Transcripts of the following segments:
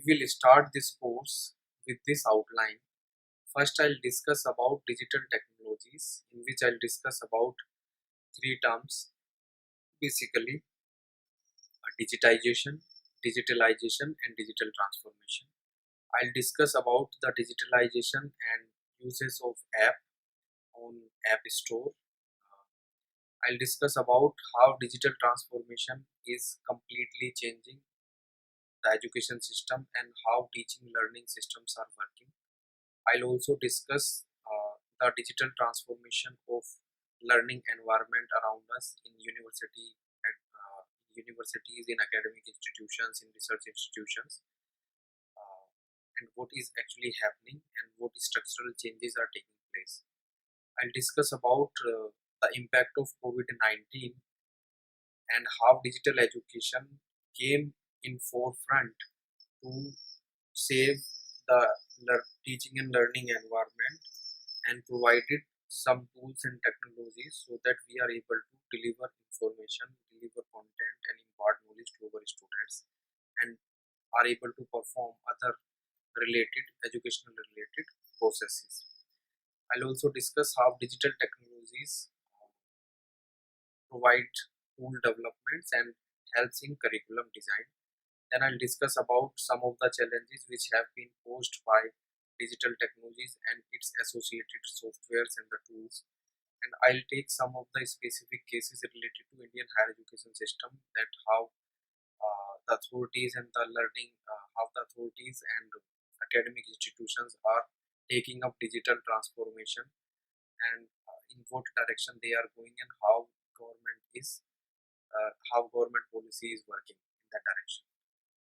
will start this course with this outline. First, I'll discuss about digital technologies, in which I'll discuss about three terms basically: digitization, digitalization, and digital transformation. I'll discuss about the digitalization and uses of app on App Store. I'll discuss about how digital transformation is completely changing the education system and how teaching learning systems are working. I'll also discuss the digital transformation of learning environment around us in universities, in academic institutions, in research institutions, uh, and what is actually happening and what structural changes are taking place. I'll discuss about the impact of COVID-19 and how digital education came in forefront to save the teaching and learning environment and provided some tools and technologies so that we are able to deliver information, deliver content, and impart knowledge to our students, and are able to perform other related educational related processes. I'll also discuss how digital technologies provide tool developments and helps in curriculum design. Then I'll discuss about some of the challenges which have been posed by digital technologies and its associated softwares and the tools. And I'll take some of the specific cases related to Indian higher education system, that how the authorities and the learning, how the authorities and academic institutions are taking up digital transformation, and in what direction they are going, and how government policy is working in that direction.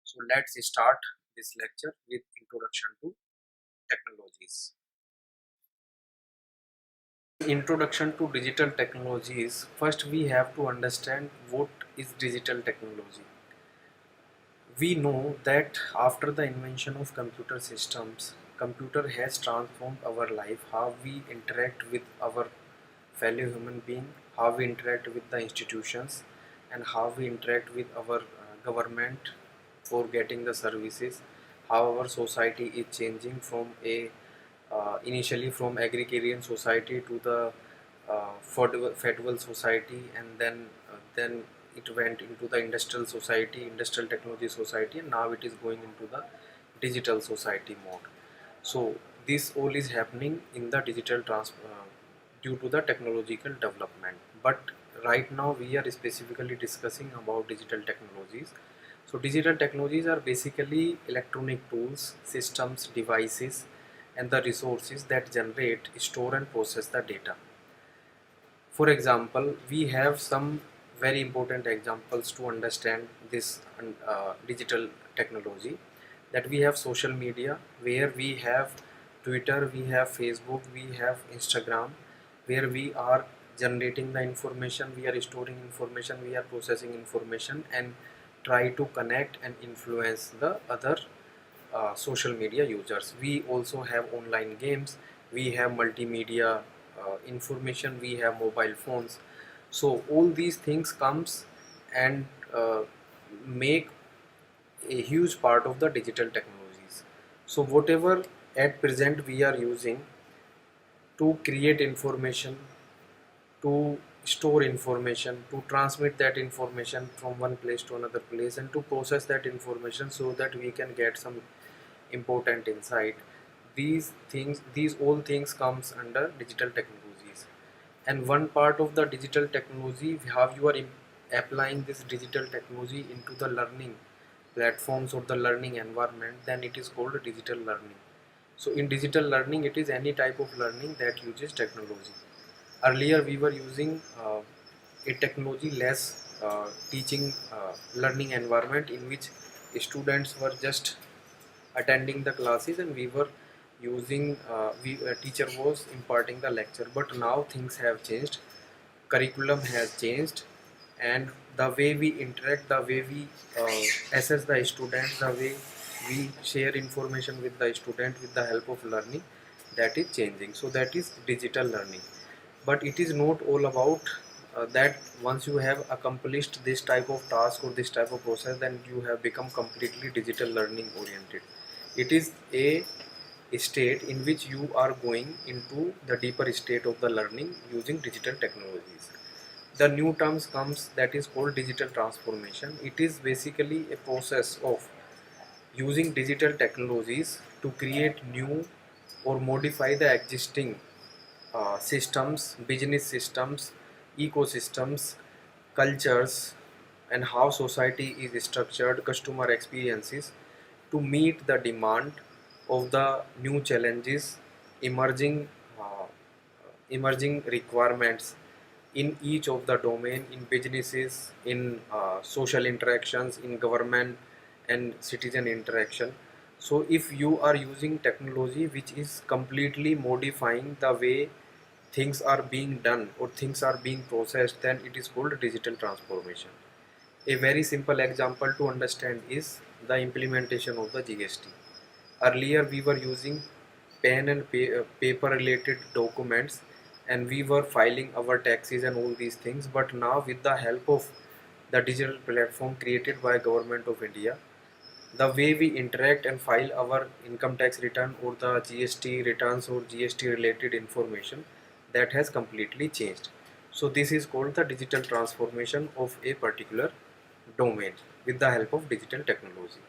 So let's start this lecture with introduction to technologies. Introduction to digital technologies. First, we have to understand what is digital technology. We know that after the invention of computer systems, computer has transformed our life, how we interact with our fellow human being, how we interact with the institutions, and how we interact with our government for getting the services, how our society is changing from a initially from agrarian society to the federal society, and then it went into the industrial society, industrial technology society, and now it is going into the digital society mode. So this all is happening in the due to the technological development. But right now we are specifically discussing about digital technologies. So digital technologies are basically electronic tools, systems, devices, and the resources that generate, store, and process the data. For example, we have some very important examples to understand this digital technology. That we have social media, where we have Twitter, we have Facebook, we have Instagram, where we are generating the information, we are storing information, we are processing information, and try to connect and influence the other social media users. We also have online games, we have multimedia information, we have mobile phones. So all these things comes and make a huge part of the digital technologies. So whatever at present we are using to create information, to store information, to transmit that information from one place to another place, and to process that information so that we can get some important insight. These all things comes under digital technologies. And one part of the digital technology, how you are applying this digital technology into the learning platforms or the learning environment, then it is called digital learning. So in digital learning, it is any type of learning that uses technology. Earlier we were using a technology less teaching learning environment, in which students were just attending the classes, and we were using teacher was imparting the lecture. But now things have changed, curriculum has changed, and the way we interact, the way we assess the students, the way we share information with the student with the help of learning, that is changing. So that is digital learning. But it is not all about that once you have accomplished this type of task or this type of process, then you have become completely digital learning oriented. It is a state in which you are going into the deeper state of the learning using digital technologies. The new terms comes that is called digital transformation. It is basically a process of using digital technologies to create new or modify the existing systems, business systems, ecosystems, cultures, and how society is structured, customer experiences to meet the demand of the new challenges, emerging emerging requirements in each of the domain, in businesses, in social interactions, in government and citizen interaction. So if you are using technology which is completely modifying the way things are being done or things are being processed, then it is called digital transformation. A very simple example to understand is the implementation of the GST. Earlier we were using pen and paper related documents, and we were filing our taxes and all these things, but now with the help of the digital platform created by government of India, the way we interact and file our income tax return or the GST returns or GST related information, that has completely changed. So this is called the digital transformation of a particular domain with the help of digital technology.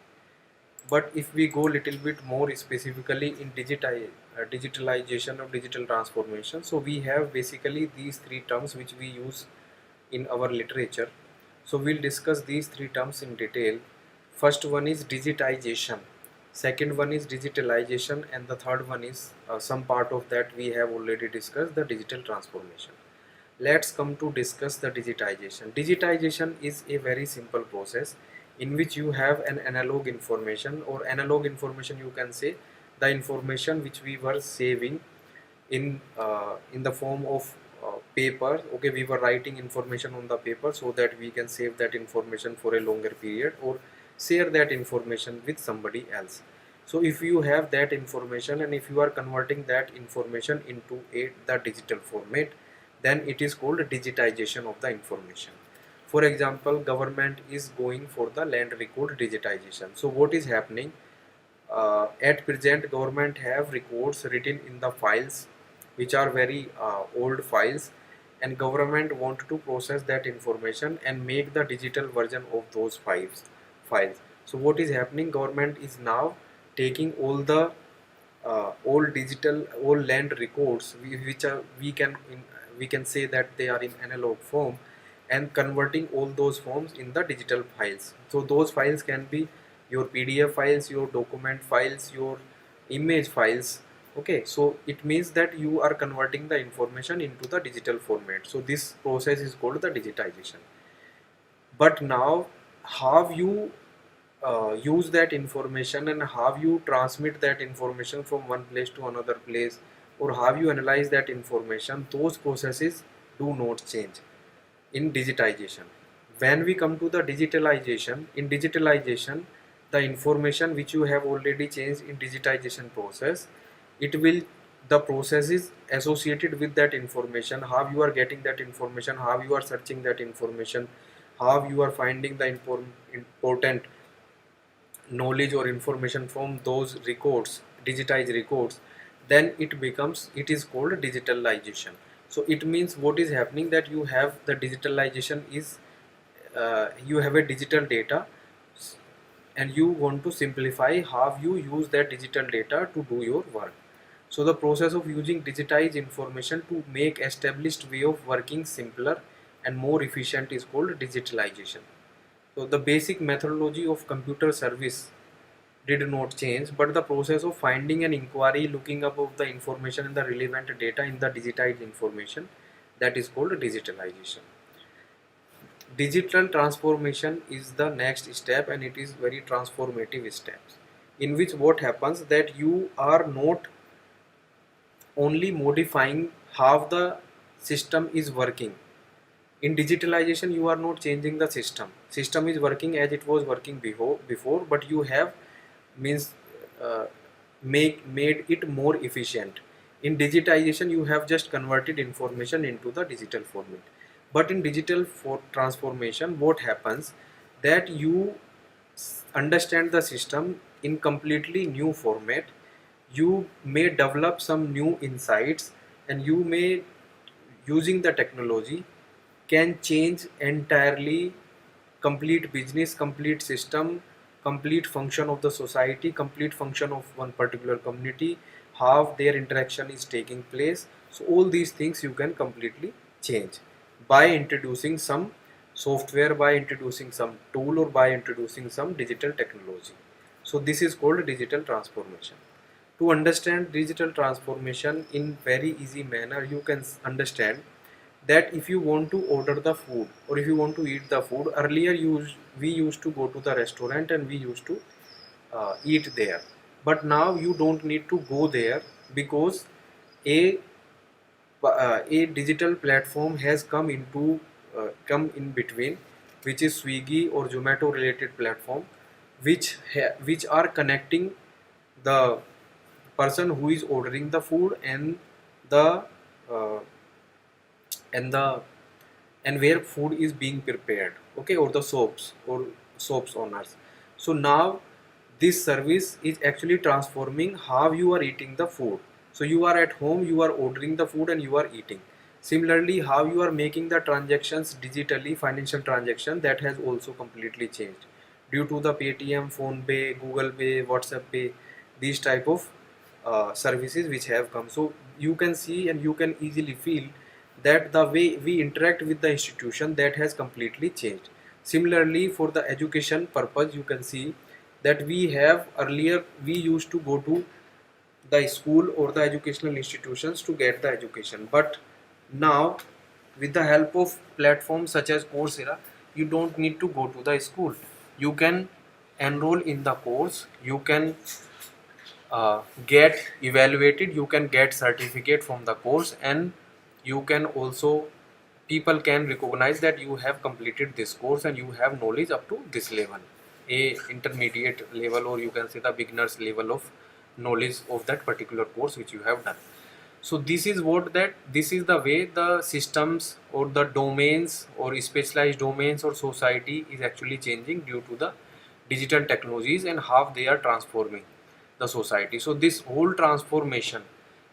But if we go little bit more specifically in digitalization or digital transformation, so we have basically these three terms which we use in our literature. So we'll discuss these three terms in detail. First one is digitization, second one is digitalization, and the third one is some part of that we have already discussed, the digital transformation. Let's come to discuss the digitization. Digitization is a very simple process in which you have an analog information, or analog information you can say the information which we were saving in the form of paper. Okay, we were writing information on the paper so that we can save that information for a longer period or share that information with somebody else. So if you have that information and if you are converting that information into the digital format, then it is called digitization of the information. For example, government is going for the land record digitization. So what is happening? At present, government have records written in the files which are very old files, and government want to process that information and make the digital version of those files. So what is happening? Government is now taking all the old land records which are we can say that they are in analog form, and converting all those forms in the digital files. So those files can be your PDF files, your document files, your image files. Okay, so it means that you are converting the information into the digital format. So this process is called the digitization. But now how you use that information and how you transmit that information from one place to another place, or how you analyze that information, those processes do not change in digitization. When we come to the digitalization, in digitalization, the information which you have already changed in digitization process, it will, the processes associated with that information, how you are getting that information, how you are searching that information, how you are finding the important knowledge or information from those records, digitized records, then it is called digitalization. So it means what is happening, that you have the digitalization is you have a digital data and you want to simplify how you use that digital data to do your work. So the process of using digitized information to make established way of working simpler and more efficient is called digitalization. So the basic methodology of computer service did not change, but the process of finding an inquiry, looking up of the information and the relevant data in the digitized information, that is called digitalization. Digital transformation is the next step, and it is very transformative steps, in which what happens that you are not only modifying how the system is working. In digitalization you are not changing the system is working as it was working before, but you have means uh, made it more efficient. In digitization you have just converted information into the digital format. But in digital for transformation, what happens that you understand the system in completely new format. You may develop some new insights, and you may, using the technology, can change entirely complete business, complete system, complete function of the society, complete function of one particular community, how their interaction is taking place. So all these things you can completely change by introducing some software, by introducing some tool, or by introducing some digital technology. So this is called digital transformation. To understand digital transformation in very easy manner, you can understand that if you want to order the food, or if you want to eat the food, earlier we used to go to the restaurant and we used to eat there. But now you don't need to go there, because a a digital platform has come in between, which is Swiggy or Zomato related platform, which are connecting the person who is ordering the food the uh, and the and where food is being prepared, okay, or the soaps owners. So now this service is actually transforming how you are eating the food. So you are at home, you are ordering the food and you are eating. Similarly, how you are making the transactions digitally, financial transaction, that has also completely changed due to the Paytm, Phone Pay, Google Pay, WhatsApp Pay, these type of services which have come. So you can see and you can easily feel that the way we interact with the institution, that has completely changed. Similarly, for the education purpose, you can see that we have earlier we used to go to the school or the educational institutions to get the education, but now with the help of platforms such as Coursera, you don't need to go to the school. You can enroll in the course, you can get evaluated, you can get certificate from the course, and you can also, people can recognize that you have completed this course and you have knowledge up to this level, a intermediate level, or you can say the beginners level of knowledge of that particular course which you have done. So this is the way the systems or the domains or specialized domains or society is actually changing due to the digital technologies and how they are transforming the society. So this whole transformation,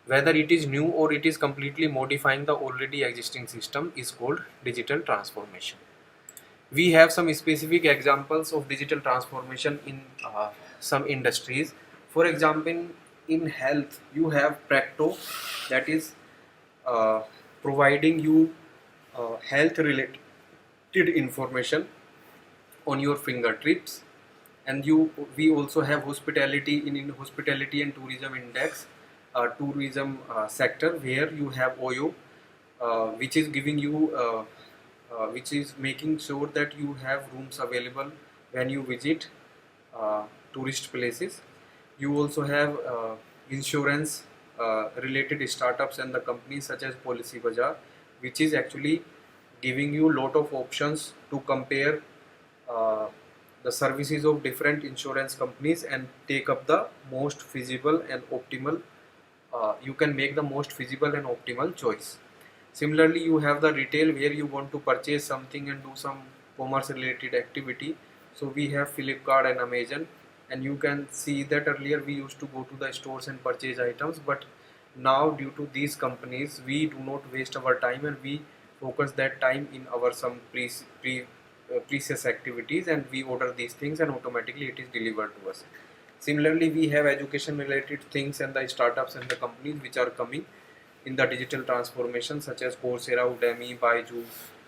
whether it is new or it is completely modifying the already existing system, is called digital transformation. We have some specific examples of digital transformation in some industries. For example, in health, you have Practo, that is uh, providing you health related information on your fingertips. And we also have hospitality in hospitality and tourism index, tourism sector, where you have Oyo, which is giving you which is making sure that you have rooms available when you visit tourist places. You also have insurance related startups and the companies such as Policy Bazaar, which is actually giving you lot of options to compare uh, the services of different insurance companies and take up the most feasible and optimal. You can make the most feasible and optimal choice. Similarly, you have the retail, where you want to purchase something and do some commerce related activity. So we have Flipkart and Amazon, and you can see that earlier we used to go to the stores and purchase items, but now due to these companies we do not waste our time and we focus that time in our some precious activities, and we order these things and automatically it is delivered to us. Similarly, we have education related things and the startups and the companies which are coming in the digital transformation, such as Coursera, Udemy, Byju,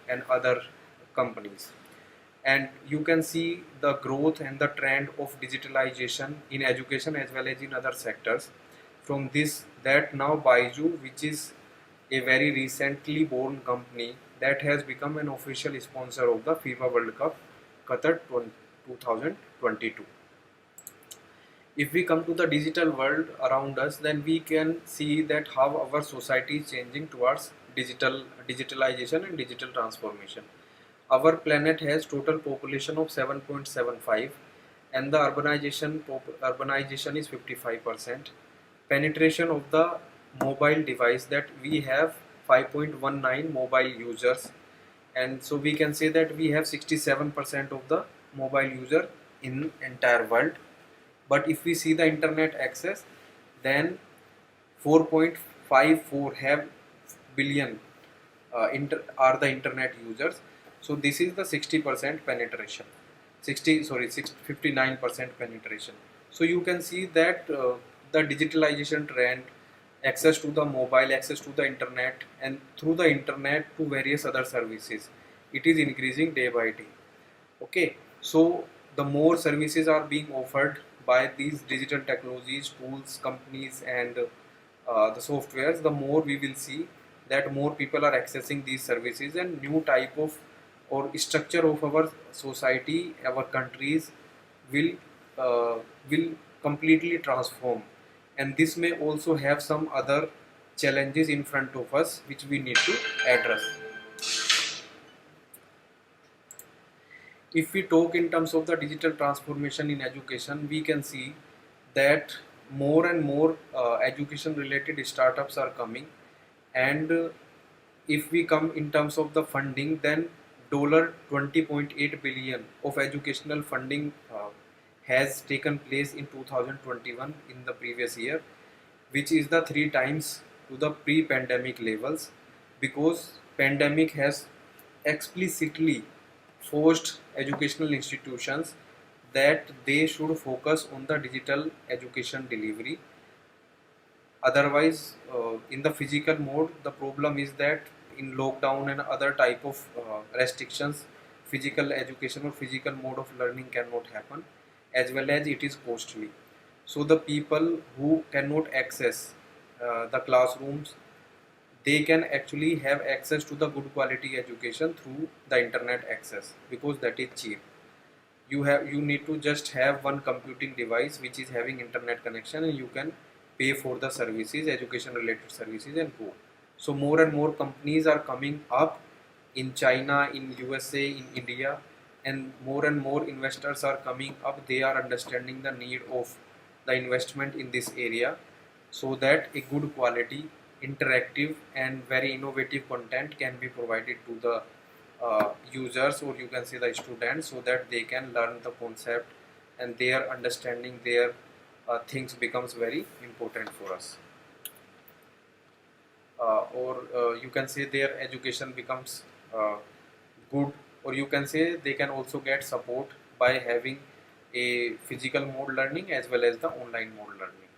and other companies. And you can see the growth and the trend of digitalization in education as well as in other sectors. From this, that now Byju, which is a very recently born company, that has become an official sponsor of the FIFA World Cup Qatar 2022. If we come to the digital world around us, then we can see that how our society is changing towards digitalization and digital transformation. Our planet has total population of 7.75, and the urbanization is 55%. Penetration of the mobile device, that we have 5.19 mobile users, and so we can say that we have 67% of the mobile user in entire world. But if we see the internet access, then 4.54 have billion are the internet users. So this is the 60% penetration, 59% penetration. So you can see that the digitalization trend, access to the mobile, access to the internet, and through the internet to various other services, it is increasing day by day. Okay, so the more services are being offered by these digital technologies, tools, companies, and the softwares, the more we will see that more people are accessing these services, and new type of or structure of our society, our countries will uh, will completely transform. And this may also have some other challenges in front of us which we need to address. If we talk in terms of the digital transformation in education, we can see that more and more education related startups are coming. And if we come in terms of the funding, then $20.8 billion of educational funding has taken place in 2021 in the previous year, which is the three times to the pre-pandemic levels, because pandemic has explicitly forced educational institutions that they should focus on the digital education delivery. Otherwise, in the physical mode, the problem is that in lockdown and other type of restrictions, physical education or physical mode of learning cannot happen, as well as it is costly. So the people who cannot access the classrooms, they can actually have access to the good quality education through the internet access, because that is cheap. You need to just have one computing device which is having internet connection, and you can pay for the services, education related services, and go. So more and more companies are coming up in China, in USA, in India, and more investors are coming up. They are understanding the need of the investment in this area, so that a good quality, interactive, and very innovative content can be provided to the users, or you can say the students, so that they can learn the concept, and their understanding their things becomes very important for us. Or you can say their education becomes good, or you can say they can also get support by having a physical mode learning as well as the online mode learning.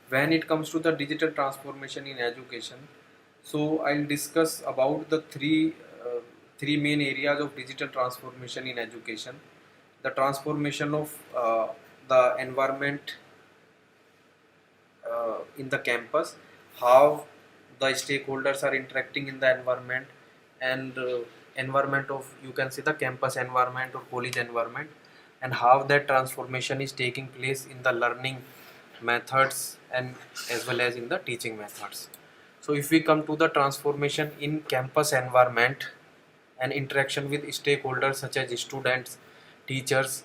When it comes to the digital transformation in education, so I'll discuss about the three main areas of digital transformation in education. The transformation of the environment in the campus, how the stakeholders are interacting in the environment, and environment of, you can see, the campus environment or college environment, and how that transformation is taking place in the learning methods and as well as in the teaching methods. So if we come to the transformation in campus environment and interaction with stakeholders such as students, teachers,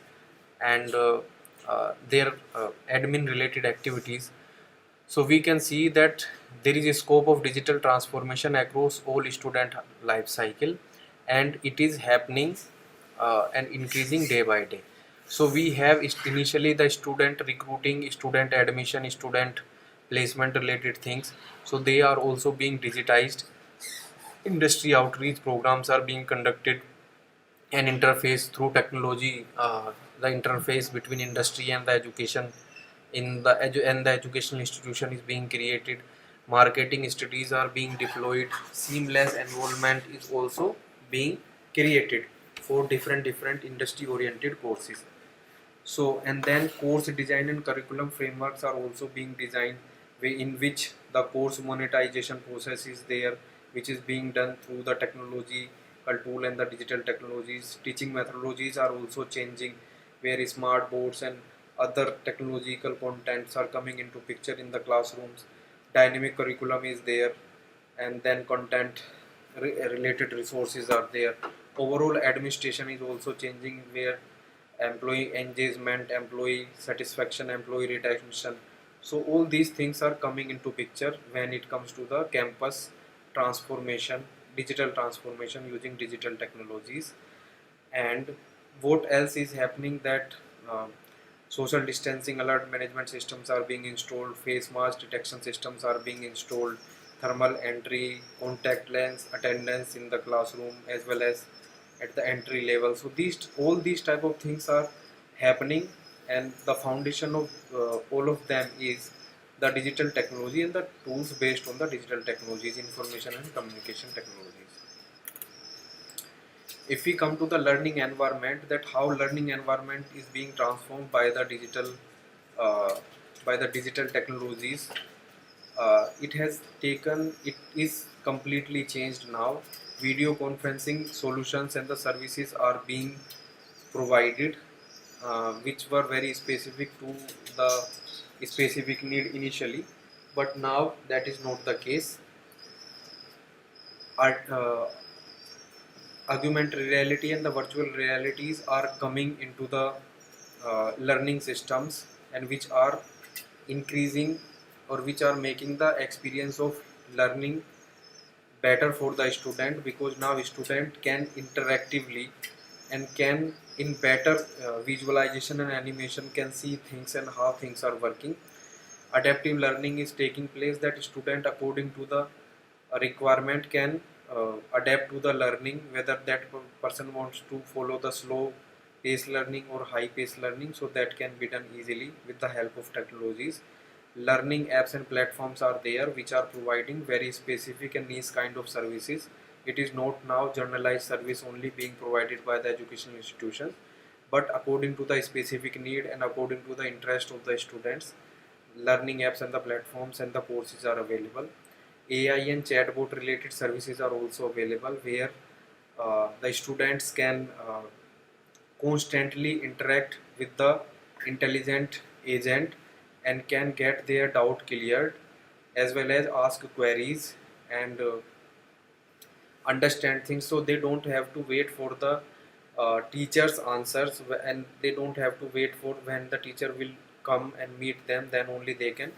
and their admin related activities, so we can see that there is a scope of digital transformation across all student life cycle, and it is happening and increasing day by day. So we have initially the student recruiting, student admission, student placement related things. So they are also being digitized. Industry outreach programs are being conducted, and interface through technology, the interface between industry and the education in the and the educational institution is being created. Marketing strategies are being deployed. Seamless enrollment is also being created for different industry oriented courses. So, and then course design and curriculum frameworks are also being designed, in which the course monetization process is there, which is being done through the technology tool and the digital technologies. Teaching methodologies are also changing, where smart boards and other technological contents are coming into picture in the classrooms. Dynamic curriculum is there, and then content related resources are there. Overall administration is also changing, where employee engagement, employee satisfaction, employee retention, so all these things are coming into picture when it comes to the campus transformation digital transformation using digital technologies. And what else is happening, that uh, social distancing alert management systems are being installed, face mask detection systems are being installed, thermal entry, contact lens attendance in the classroom as well as at the entry level. So these, all these type of things are happening, and the foundation of all of them is the digital technology and the tools based on the digital technologies, information and communication technologies. If we come to the learning environment, that how learning environment is being transformed uh, by the digital technologies, it is completely changed now. Video conferencing solutions and the services are being provided, which were very specific to the specific need initially, but now that is not the case. Art, augmented reality and the virtual realities are coming into the learning systems, and which are increasing, or which are making the experience of learning better for the student, because now student can interactively and can in better visualization and animation can see things and how things are working. Adaptive learning is taking place, that student according to the requirement can adapt to the learning, whether that person wants to follow the slow pace learning or high pace learning, so that can be done easily with the help of technologies. Learning apps and platforms are there which are providing very specific and niche kind of services. It is not now generalized service only being provided by the educational institutions, but according to the specific need and according to the interest of the students, learning apps and the platforms and the courses are available. AI and chatbot related services are also available, where the students can constantly interact with the intelligent agent and can get their doubt cleared, as well as ask queries and understand things, so they don't have to wait for the teacher's answers, and they don't have to wait for when the teacher will come and meet them, then only they can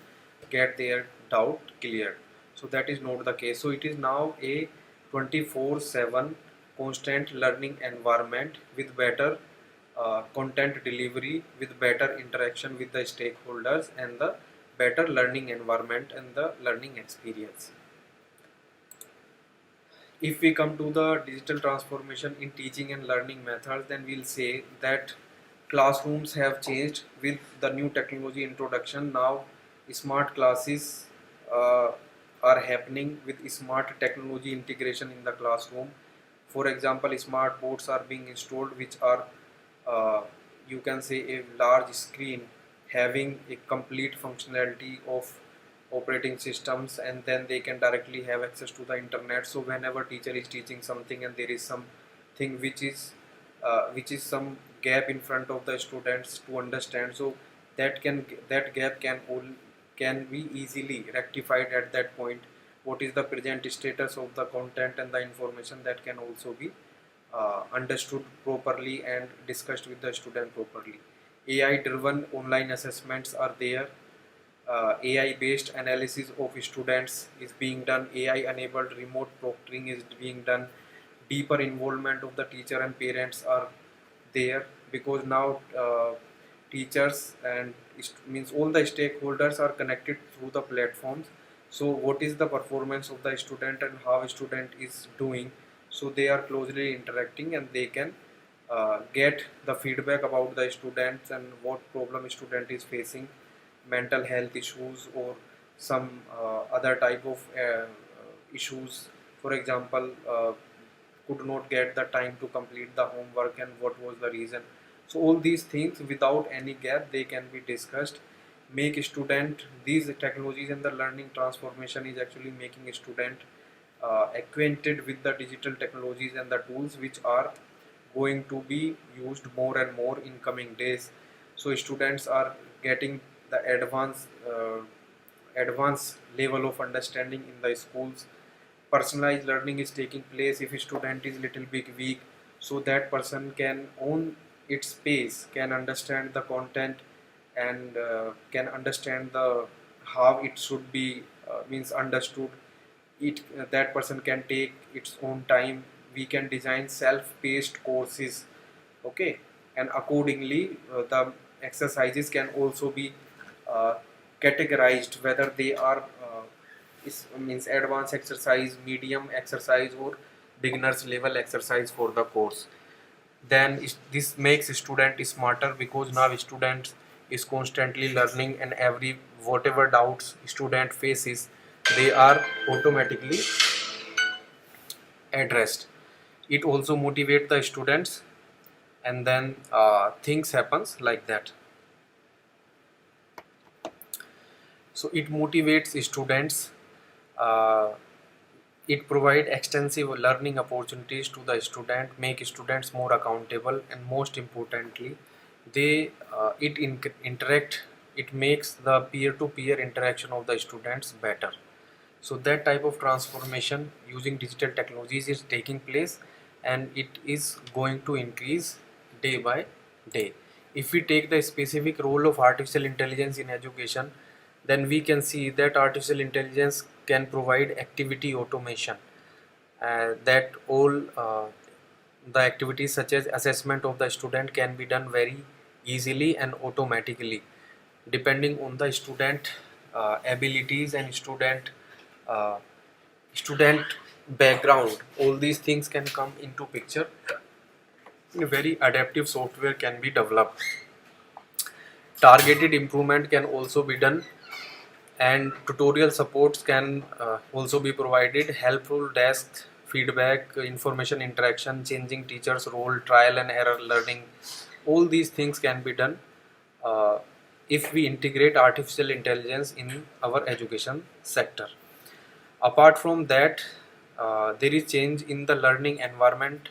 get their doubt cleared. So that is not the case. So it is now a 24/7 constant learning environment with better content delivery, with better interaction with the stakeholders, and the better learning environment and the learning experience. If we come to the digital transformation in teaching and learning methods, then we'll say that classrooms have changed with the new technology introduction. Now smart classes uh, are happening with smart technology integration in the classroom. For example, smart boards are being installed, which are uh, you can say a large screen having a complete functionality of operating systems, and then they can directly have access to the internet. So whenever teacher is teaching something and there is something which is some gap in front of the students to understand, so that gap can be easily rectified at that point. What is the present status of the content and the information, that can also be understood properly and discussed with the student properly. AI driven online assessments are there. AI based analysis of students is being done. AI enabled remote proctoring is being done. Deeper involvement of the teacher and parents are there, because now teachers and means all the stakeholders are connected through the platforms. So what is the performance of the student and how student is doing, so they are closely interacting and they can get the feedback about the students and what problem student is facing, mental health issues or some other type of issues. For example, could not get the time to complete the homework and what was the reason. So all these things without any gap they can be discussed, make student, these technologies and the learning transformation is actually making a student acquainted with the digital technologies and the tools which are going to be used more and more in coming days. So students are getting the advanced level of understanding in the schools. Personalized learning is taking place. If a student is little bit weak, so that person can own its pace, can understand the content and can understand the how it should be means understood, that person can take its own time. We can design self-paced courses, okay, and accordingly the exercises can also be uh, categorized, whether they are means advanced exercise, medium exercise, or beginners level exercise for the course. Then this makes student smarter, because now student is constantly learning, and every whatever doubts student faces, they are automatically addressed. It also motivate the students, and then things happens like that. So it motivates students, uh, it provide extensive learning opportunities to the student, make students more accountable, and most importantly, they interact, it makes the peer-to-peer interaction of the students better. So that type of transformation using digital technologies is taking place, and it is going to increase day by day. If we take the specific role of artificial intelligence in education, then we can see that artificial intelligence can provide activity automation, that all the activities such as assessment of the student can be done very easily and automatically, depending on the student abilities and uh, student background. All these things can come into picture. A very adaptive software can be developed. Targeted improvement can also be done, and tutorial supports can also be provided. Helpful desk feedback, information interaction, changing teachers role, trial and error learning, all these things can be done uh, if we integrate artificial intelligence in our education sector. Apart from that, there is change in the learning environment,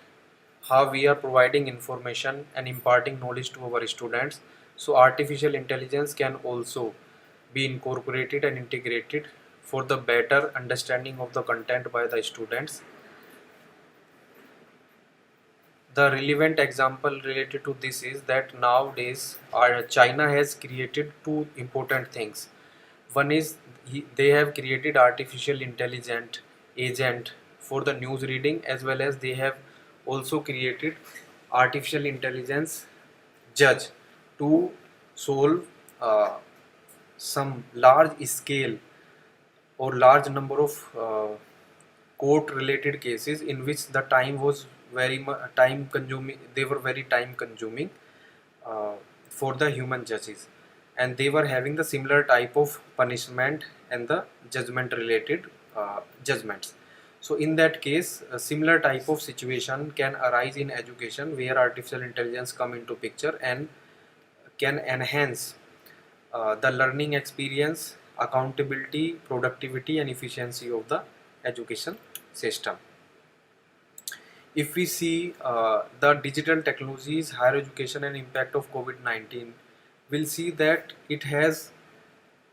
how we are providing information and imparting knowledge to our students. So artificial intelligence can also be incorporated and integrated for the better understanding of the content by the students. The relevant example related to this is that nowadays China has created two important things. One is they have created artificial intelligent agent for the news reading, as well as they have also created artificial intelligence judge to solve some large scale or large number of court related cases in which the time was very time consuming, they were very time consuming uh, for the human judges, and they were having the similar type of punishment and the judgment related judgments. So in that case, a similar type of situation can arise in education, where artificial intelligence come into picture and can enhance the learning experience, accountability, productivity, and efficiency of the education system. If we see the digital technologies, higher education, and impact of COVID-19, we'll see that it has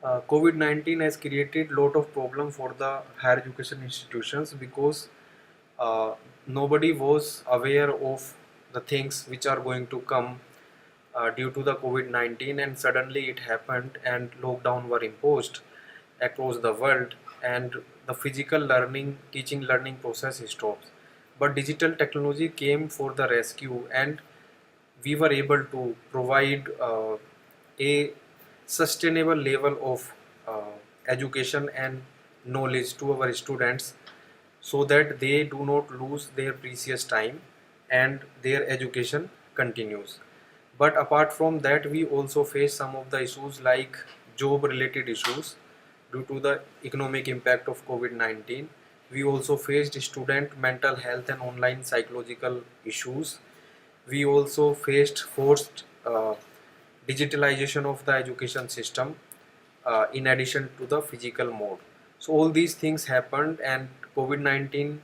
COVID-19 has created lot of problem for the higher education institutions, because uh, nobody was aware of the things which are going to come due to the COVID-19, and suddenly it happened and lockdown were imposed across the world, and the physical learning, teaching learning process stops. But digital technology came for the rescue, and we were able to provide a sustainable level of education and knowledge to our students, so that they do not lose their precious time and their education continues. But apart from that, we also face some of the issues like job related issues due to the economic impact of COVID-19. We also faced student mental health and online psychological issues. We also faced forced digitalization of the education system in addition to the physical mode. So all these things happened, and COVID-19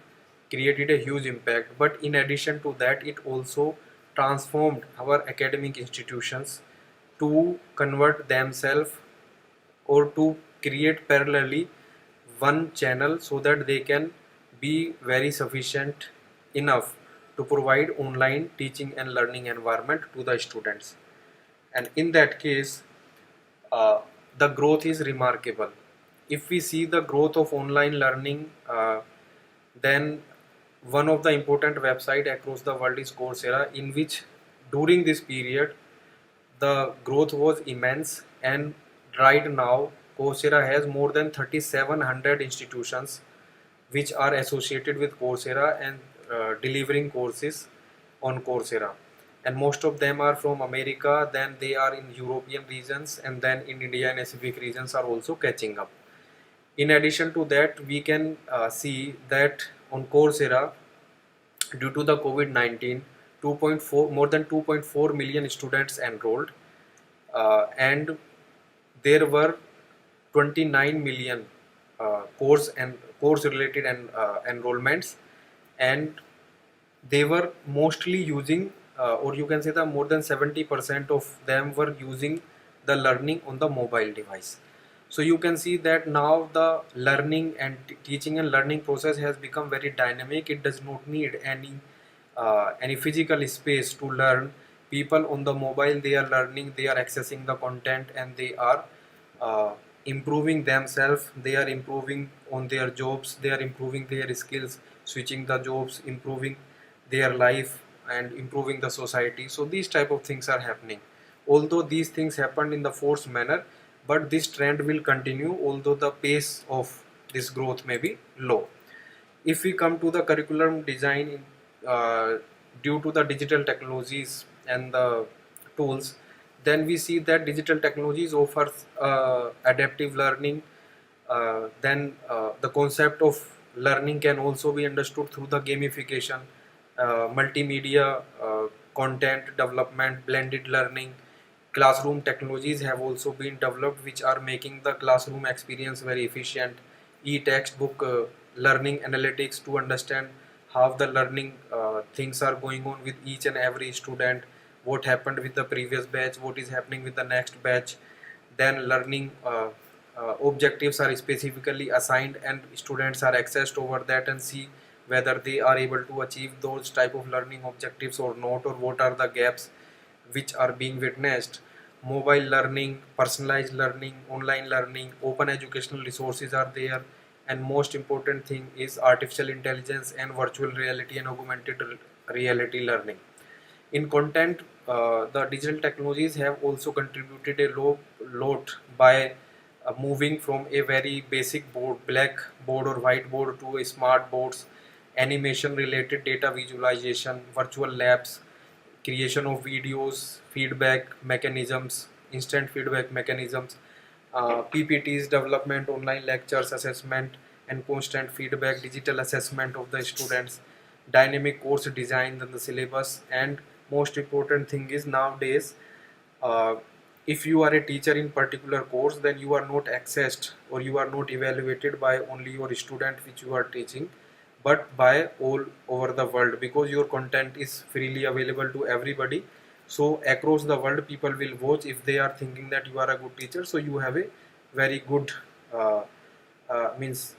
created a huge impact. But in addition to that, it also transformed our academic institutions to convert themselves, or to create parallelly one channel, so that they can be very sufficient enough to provide online teaching and learning environment to the students. And in that case, uh, the growth is remarkable. if we see the growth of online learning, then one of the important website across the world is Coursera, in which during this period the growth was immense, and right now Coursera has more than 3700 institutions which are associated with Coursera and delivering courses on Coursera, and most of them are from America, then they are in European regions, and then in India and Pacific regions are also catching up. In addition to that, we can see that on Coursera, due to the COVID-19, 2.4 more than 2.4 million students enrolled, and there were 29 million course related and enrollments, and they were mostly using, or you can say that more than 70% of them were using the learning on the mobile device. So you can see that now the learning and teaching and learning process has become very dynamic. It does not need any physical space to learn. People on the mobile, they are learning, they are accessing the content, and they are uh, improving themselves, they are improving on their jobs, they are improving their skills, switching the jobs, improving their life, and improving the society. So these type of things are happening, although these things happened in the forced manner, but this trend will continue, although the pace of this growth may be low. If we come to the curriculum design, uh, due to the digital technologies and the tools, then we see that digital technologies offers adaptive learning. Then the concept of learning can also be understood through the gamification, multimedia, content development, blended learning. Classroom technologies have also been developed which are making the classroom experience very efficient. E-textbook learning analytics to understand how the learning things are going on with each and every student, what happened with the previous batch, what is happening with the next batch. Then learning objectives are specifically assigned, and students are accessed over that and see whether they are able to achieve those type of learning objectives or not, or what are the gaps which are being witnessed. Mobile learning, personalized learning, online learning, open educational resources are there, and most important thing is artificial intelligence and virtual reality and augmented reality learning. In content, the digital technologies have also contributed lot by moving from a very basic board, black board or white board, to a smart boards, animation related data visualization, virtual labs, creation of videos, feedback mechanisms, instant feedback mechanisms, PPTs development, online lectures, assessment, and constant feedback, digital assessment of the students, dynamic course design, then the syllabus, and most important thing is nowadays, uh, if you are a teacher in particular course, then you are not accessed or you are not evaluated by only your student which you are teaching, but by all over the world, because your content is freely available to everybody. So across the world people will watch if they are thinking that you are a good teacher, so you have a very good uh, means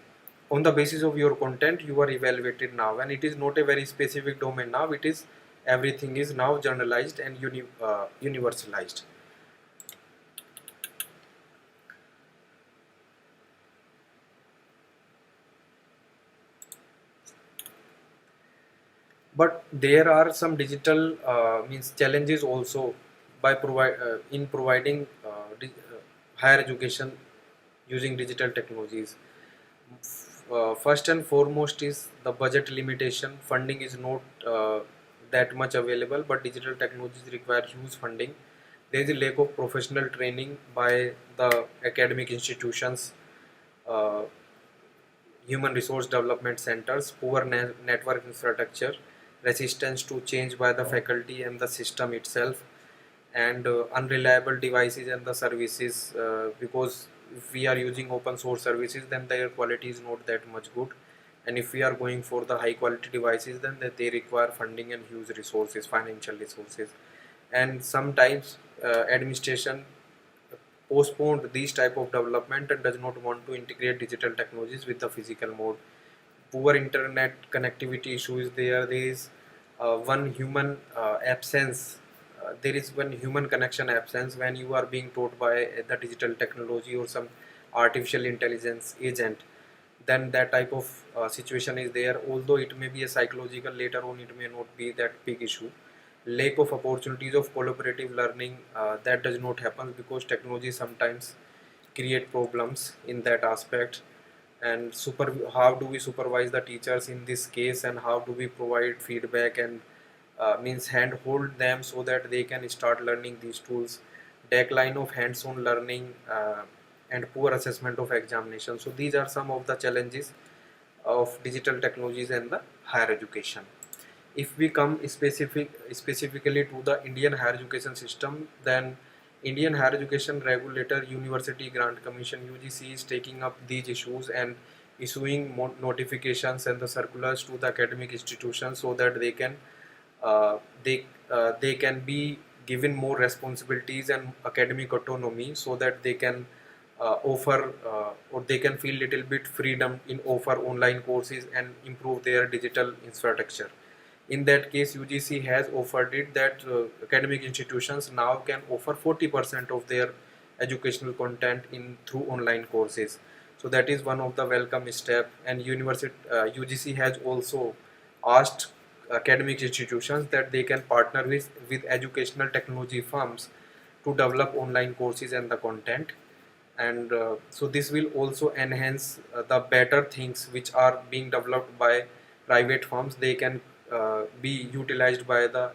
on the basis of your content you are evaluated now, and it is not a very specific domain now, it is everything is now generalized and universalized. But there are some digital means challenges also by in providing higher education using digital technologies. First and foremost is the budget limitation. Funding is not that much available, but digital technologies require huge funding. There is a lack of professional training by the academic institutions, uh, human resource development centers, poor network infrastructure, resistance to change by the faculty and the system itself, and unreliable devices and the services, because if we are using open source services then their quality is not that much good, and if we are going for the high quality devices then that they require funding and huge resources, financial resources. And sometimes administration postponed these type of development and does not want to integrate digital technologies with the physical mode. Poor internet connectivity issue is there. There is one human absence. There is one human connection absence when you are being taught by the digital technology or some artificial intelligence agent, then that type of situation is there. Although it may be a psychological, later on it may not be that big issue. Lack of opportunities of collaborative learning, that does not happen because technology sometimes create problems in that aspect. And how do we supervise the teachers in this case, and how do we provide feedback and means hand hold them so that they can start learning these tools. Decline of hands-on learning, and poor assessment of examination. So these are some of the challenges of digital technologies and the higher education. If we come specifically to the Indian higher education system, then Indian Higher Education Regulator University Grant Commission UGC is taking up these issues and issuing notifications and the circulars to the academic institutions so that uh, they can be given more responsibilities and academic autonomy so that they can offer or they can feel little bit freedom in offer online courses and improve their digital infrastructure. In that case, UGC has offered it that academic institutions now can offer 40% of their educational content in through online courses. So that is one of the welcome step. And university UGC has also asked academic institutions that they can partner with educational technology firms to develop online courses and the content. And so this will also enhance the better things which are being developed by private firms. They can be utilized by the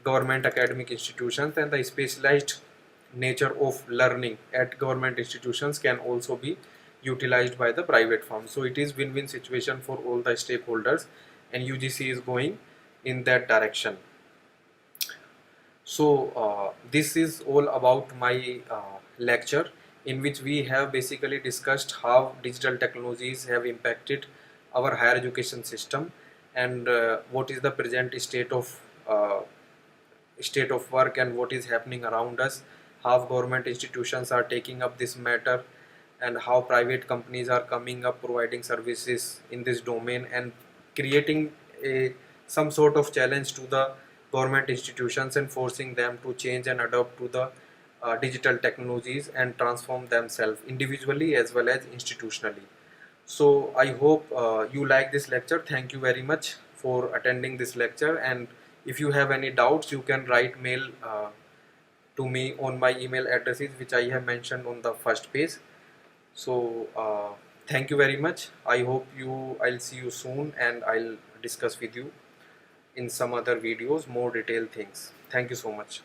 government academic institutions, and the specialized nature of learning at government institutions can also be utilized by the private firms. So it is win-win situation for all the stakeholders, and UGC is going in that direction. So this is all about my lecture, in which we have basically discussed how digital technologies have impacted our higher education system, and what is the present state of work and what is happening around us, how government institutions are taking up this matter, and how private companies are coming up providing services in this domain and creating some sort of challenge to the government institutions and forcing them to change and adopt to the digital technologies and transform themselves individually as well as institutionally. So I hope you like this lecture. Thank you very much for attending this lecture, and if you have any doubts you can write mail to me on my email addresses which I have mentioned on the first page. So thank you very much. I hope I'll see you soon, and I'll discuss with you in some other videos more detailed things. Thank you so much.